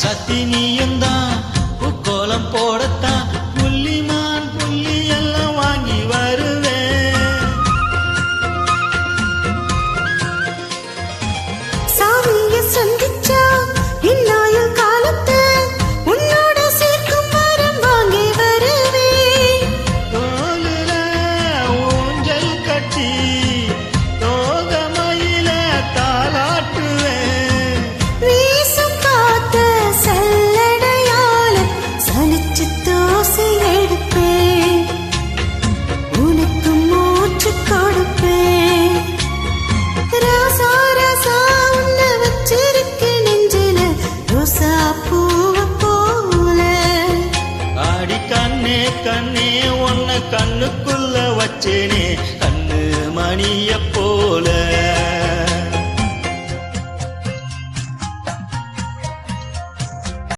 சத்தி நீயுந்தான் கோலம் போடத்தான் புள்ளிமான் புள்ளி எல்லாம் வாங்கி வருவேன். சாமிய சந்திச்சா இன்னாயுள் காலத்து உன்னோட சேர்க்கும் மரம் வாங்கி வருவேன். தோலுல ஊஞ்சல் கட்டி தோகமையில தாளாட்டுவேன். வீசும் காத்த சல்லடையால சலிச்சு தோசை எடுப்பேன். உனக்கு மூச்சு கொடுப்பேன். ராசா ராசா உன்னை வச்சிருக்கு நெஞ்சில ரோசா பூவ போல. ஆடி கண்ணே கண்ணே உன்னை கண்ணுக்குள்ள வச்சேனே கண்ணு மணிய